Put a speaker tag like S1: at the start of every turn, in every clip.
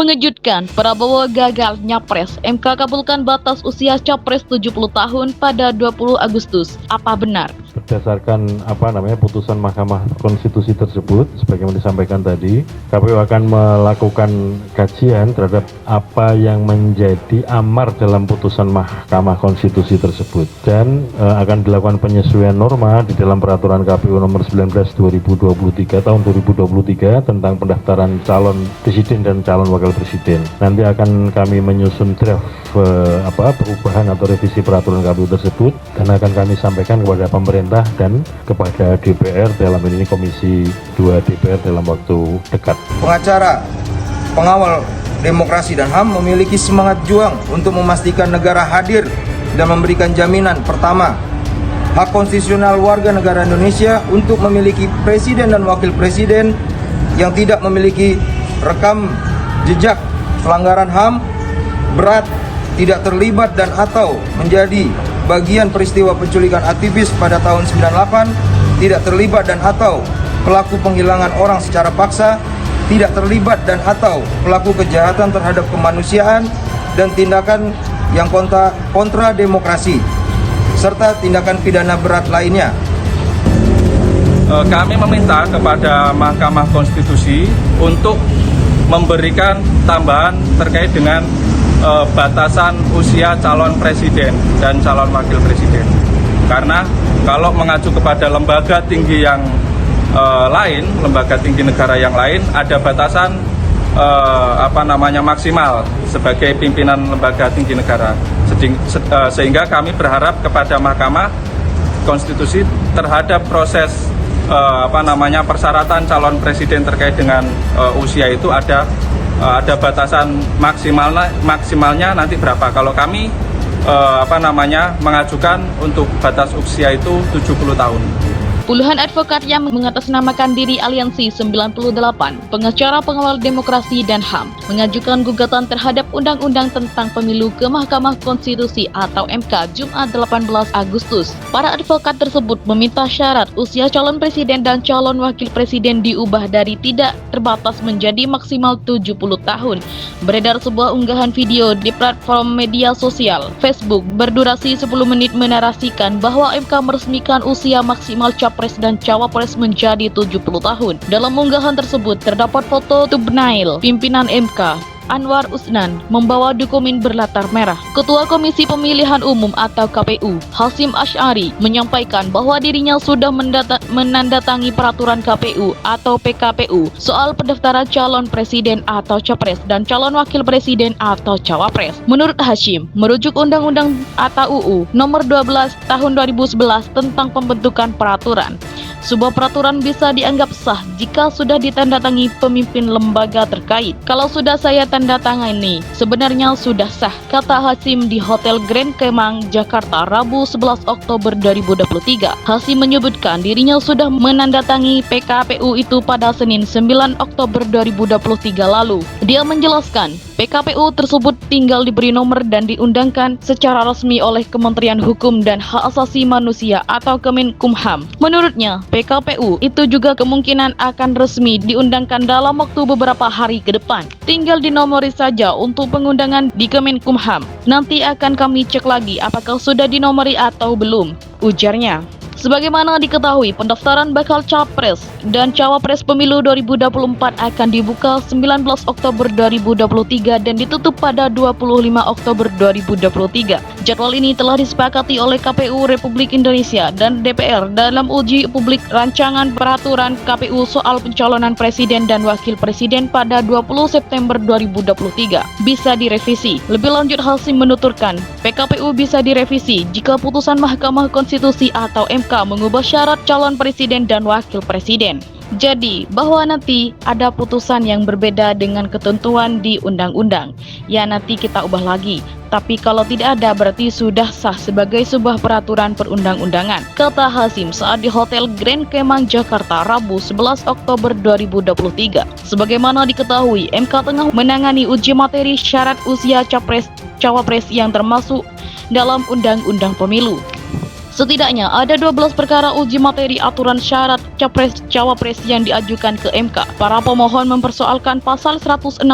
S1: Mengejutkan, Prabowo gagal nyapres. MK kabulkan batas usia capres 70 tahun pada 20 Agustus. Apa benar?
S2: Berdasarkan putusan Mahkamah Konstitusi tersebut, sebagaimana disampaikan tadi, KPU akan melakukan kajian terhadap apa yang menjadi amar dalam putusan Mahkamah Konstitusi tersebut, dan akan dilakukan penyesuaian norma di dalam peraturan KPU nomor 19/2023 tahun 2023 tentang pendaftaran calon presiden dan calon wakil presiden. Nanti akan kami menyusun draft perubahan atau revisi peraturan KPU tersebut, dan akan kami sampaikan kepada pemerintah dan kepada DPR, dalam ini Komisi 2 DPR, dalam waktu dekat.
S3: Pengacara, pengawal demokrasi dan HAM memiliki semangat juang untuk memastikan negara hadir dan memberikan jaminan pertama, hak konstitusional warga negara Indonesia untuk memiliki presiden dan wakil presiden yang tidak memiliki rekam jejak pelanggaran HAM berat, tidak terlibat dan atau menjadi bagian peristiwa penculikan aktivis pada tahun 98, tidak terlibat dan atau pelaku penghilangan orang secara paksa, tidak terlibat dan atau pelaku kejahatan terhadap kemanusiaan dan tindakan yang kontra demokrasi, serta tindakan pidana berat lainnya.
S4: Kami meminta kepada Mahkamah Konstitusi untuk memberikan tambahan terkait dengan batasan usia calon presiden dan calon wakil presiden, karena kalau mengacu kepada lembaga tinggi yang lain, lembaga tinggi negara yang lain, ada batasan maksimal sebagai pimpinan lembaga tinggi negara, sehingga kami berharap kepada Mahkamah Konstitusi terhadap proses persyaratan calon presiden terkait dengan usia itu ada batasan maksimalnya nanti berapa. Kalau kami mengajukan untuk batas usia itu 70 tahun.
S1: Puluhan advokat yang mengatasnamakan diri Aliansi 98, pengacara pengawal demokrasi dan HAM, mengajukan gugatan terhadap Undang-Undang tentang Pemilu ke Mahkamah Konstitusi atau MK Jumat 18 Agustus. Para advokat tersebut meminta syarat usia calon presiden dan calon wakil presiden diubah dari tidak terbatas menjadi maksimal 70 tahun. Beredar sebuah unggahan video di platform media sosial Facebook berdurasi 10 menit menarasikan bahwa MK meresmikan usia maksimal Capres dan Cawapres menjadi 70 tahun. Dalam unggahan tersebut terdapat foto thumbnail pimpinan MK Anwar Usnan membawa dokumen berlatar merah. Ketua Komisi Pemilihan Umum atau KPU, Hasyim Asy'ari, menyampaikan bahwa dirinya sudah menandatangi peraturan KPU atau PKPU soal pendaftaran calon presiden atau capres dan calon wakil presiden atau cawapres. Menurut Hasyim, merujuk Undang-Undang atau UU Nomor 12 Tahun 2011 tentang pembentukan peraturan, sebuah peraturan bisa dianggap sah jika sudah ditandatangani pemimpin lembaga terkait. Kalau sudah saya tanda tangani, sebenarnya sudah sah, kata Hasyim di Hotel Grand Kemang, Jakarta, Rabu 11 Oktober 2023. Hasyim menyebutkan dirinya sudah menandatangi PKPU itu pada Senin 9 Oktober 2023 lalu. Dia menjelaskan, PKPU tersebut tinggal diberi nomor dan diundangkan secara resmi oleh Kementerian Hukum dan Hak Asasi Manusia atau Kemenkumham. Menurutnya, PKPU itu juga kemungkinan akan resmi diundangkan dalam waktu beberapa hari ke depan. Tinggal dinomori saja untuk pengundangan di Kemenkumham. Nanti akan kami cek lagi apakah sudah dinomori atau belum, ujarnya. Sebagaimana diketahui, pendaftaran bakal Capres dan Cawapres Pemilu 2024 akan dibuka 19 Oktober 2023 dan ditutup pada 25 Oktober 2023. Jadwal ini telah disepakati oleh KPU Republik Indonesia dan DPR dalam uji publik rancangan peraturan KPU soal pencalonan presiden dan wakil presiden pada 20 September 2023. Bisa direvisi. Lebih lanjut, Hasyim menuturkan, PKPU bisa direvisi jika putusan Mahkamah Konstitusi atau MK mengubah syarat calon presiden dan wakil presiden. Jadi, bahwa nanti ada putusan yang berbeda dengan ketentuan di undang-undang, ya nanti kita ubah lagi. Tapi kalau tidak ada, berarti sudah sah sebagai sebuah peraturan perundang-undangan, kata Hasyim saat di Hotel Grand Kemang, Jakarta, Rabu 11 Oktober 2023. Sebagaimana diketahui, MK tengah menangani uji materi syarat usia Capres Cawapres yang termasuk dalam Undang-Undang Pemilu. Setidaknya ada 12 perkara uji materi aturan syarat Capres-Cawapres yang diajukan ke MK. Para pemohon mempersoalkan pasal 169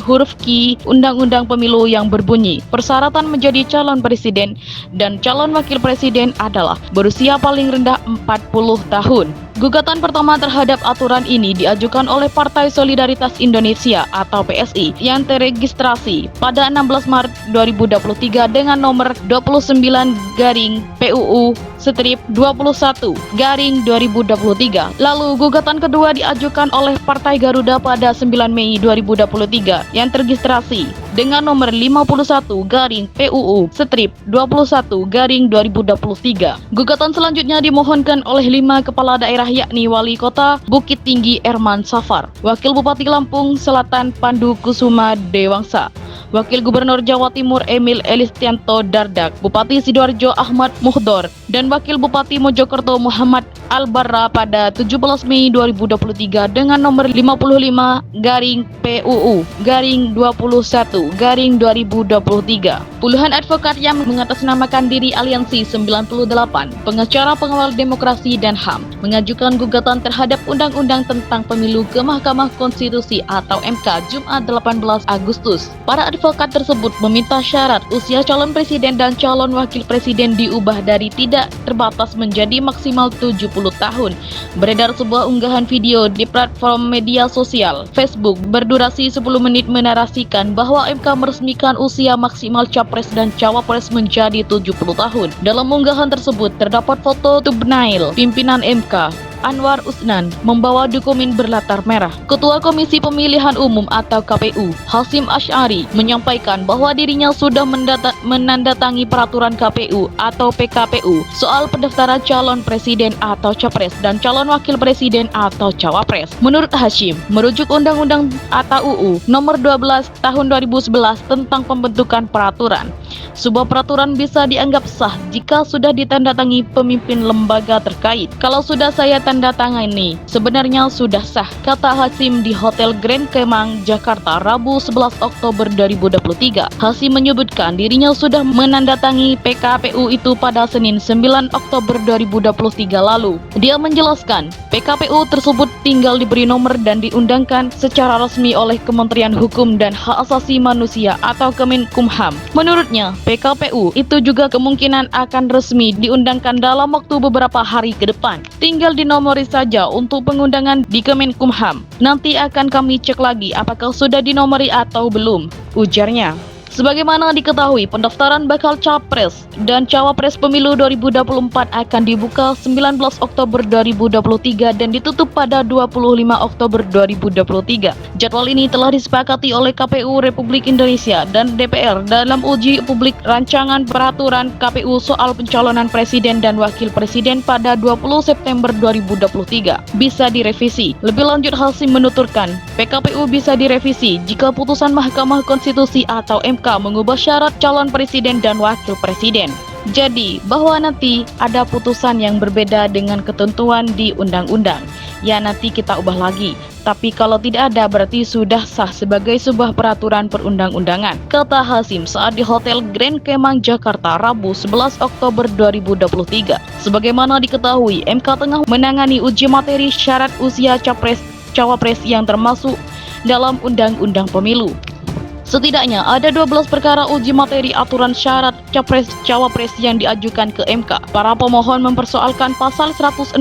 S1: huruf Q Undang-Undang Pemilu yang berbunyi, persyaratan menjadi calon presiden dan calon wakil presiden adalah berusia paling rendah 40 tahun. Gugatan pertama terhadap aturan ini diajukan oleh Partai Solidaritas Indonesia atau PSI yang teregistrasi pada 16 Maret 2023 dengan nomor 29-PUU-21-2023. Lalu gugatan kedua diajukan oleh Partai Garuda pada 9 Mei 2023 yang teregistrasi dengan nomor 51-PUU-21-2023. Gugatan selanjutnya dimohonkan oleh 5 kepala daerah yakni Wali Kota Bukit Tinggi Erman Safar, Wakil Bupati Lampung Selatan Pandu Kusuma Dewangsa, Wakil Gubernur Jawa Timur Emil Elistianto Dardak, Bupati Sidoarjo Ahmad Muhdor, dan Wakil Bupati Mojokerto Muhammad Albarra pada 17 Mei 2023 dengan nomor 55-PUU-21-2023. Puluhan advokat yang mengatasnamakan diri Aliansi 98, pengacara pengawal demokrasi dan HAM, mengajukan gugatan terhadap Undang-Undang tentang Pemilu ke Mahkamah Konstitusi atau MK Jumat 18 Agustus. Para advokat tersebut meminta syarat usia calon presiden dan calon wakil presiden diubah dari tidak terbatas menjadi maksimal 70 tahun. Beredar sebuah unggahan video di platform media sosial Facebook berdurasi 10 menit menarasikan bahwa MK meresmikan usia maksimal capres dan cawapres menjadi 70 tahun. Dalam unggahan tersebut terdapat foto thumbnail pimpinan MK Anwar Usnan membawa dokumen berlatar merah. Ketua Komisi Pemilihan Umum atau KPU, Hasyim Asy'ari, menyampaikan bahwa dirinya sudah menandatangi peraturan KPU atau PKPU soal pendaftaran calon presiden atau capres dan calon wakil presiden atau cawapres. Menurut Hasyim, merujuk Undang-Undang atau UU Nomor 12 Tahun 2011 tentang pembentukan peraturan, sebuah peraturan bisa dianggap sah jika sudah ditandatangani pemimpin lembaga terkait. Kalau sudah saya tanda tangani, sebenarnya sudah sah, kata Hasyim di Hotel Grand Kemang, Jakarta, Rabu 11 Oktober 2023. Hasyim menyebutkan dirinya sudah menandatangi PKPU itu pada Senin 9 Oktober 2023 lalu. Dia menjelaskan, PKPU tersebut tinggal diberi nomor dan diundangkan secara resmi oleh Kementerian Hukum dan Hak Asasi Manusia atau Kemenkumham. Menurutnya, PKPU itu juga kemungkinan akan resmi diundangkan dalam waktu beberapa hari ke depan. Tinggal dinomori saja untuk pengundangan di Kemenkumham. Nanti akan kami cek lagi apakah sudah dinomori atau belum, ujarnya. Sebagaimana diketahui, pendaftaran bakal capres dan cawapres pemilu 2024 akan dibuka 19 Oktober 2023 dan ditutup pada 25 Oktober 2023. Jadwal ini telah disepakati oleh KPU Republik Indonesia dan DPR dalam uji publik rancangan peraturan KPU soal pencalonan presiden dan wakil presiden pada 20 September 2023. Bisa direvisi. Lebih lanjut, Hasyim menuturkan, PKPU bisa direvisi jika putusan Mahkamah Konstitusi atau MK mengubah syarat calon presiden dan wakil presiden. Jadi, bahwa nanti ada putusan yang berbeda dengan ketentuan di undang-undang, ya nanti kita ubah lagi. Tapi kalau tidak ada berarti sudah sah sebagai sebuah peraturan perundang-undangan, kata Hasyim saat di Hotel Grand Kemang, Jakarta, Rabu 11 Oktober 2023. Sebagaimana diketahui, MK tengah menangani uji materi syarat usia capres-cawapres yang termasuk dalam Undang-Undang Pemilu. Setidaknya ada 12 perkara uji materi aturan syarat Capres-Cawapres yang diajukan ke MK. Para pemohon mempersoalkan pasal 169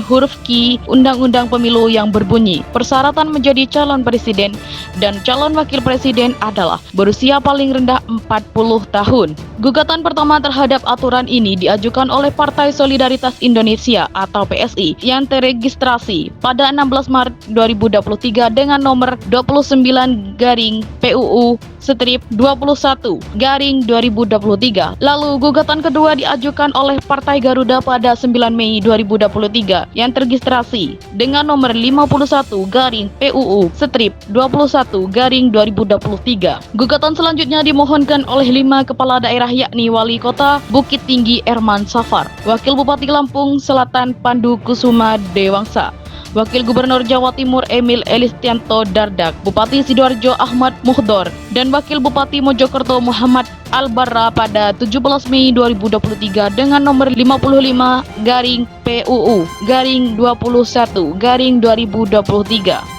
S1: huruf Q Undang-Undang Pemilu yang berbunyi, persyaratan menjadi calon presiden dan calon wakil presiden adalah berusia paling rendah 40 tahun. Gugatan pertama terhadap aturan ini diajukan oleh Partai Solidaritas Indonesia atau PSI yang teregistrasi pada 16 Maret 2023 dengan nomor 29-PUU-21-2023. Lalu gugatan kedua diajukan oleh Partai Garuda pada 9 Mei 2023 yang teregistrasi dengan nomor 51-PUU-21-2023. Gugatan selanjutnya dimohonkan oleh 5 kepala daerah yakni Wali Kota Bukit Tinggi Erman Safar, Wakil Bupati Lampung Selatan Pandu Kusuma Dewangsa, Wakil Gubernur Jawa Timur Emil Elistianto Dardak, Bupati Sidoarjo Ahmad Muhdor, dan Wakil Bupati Mojokerto Muhammad Albarra pada 17 Mei 2023 dengan nomor 55/PUU/21/2023.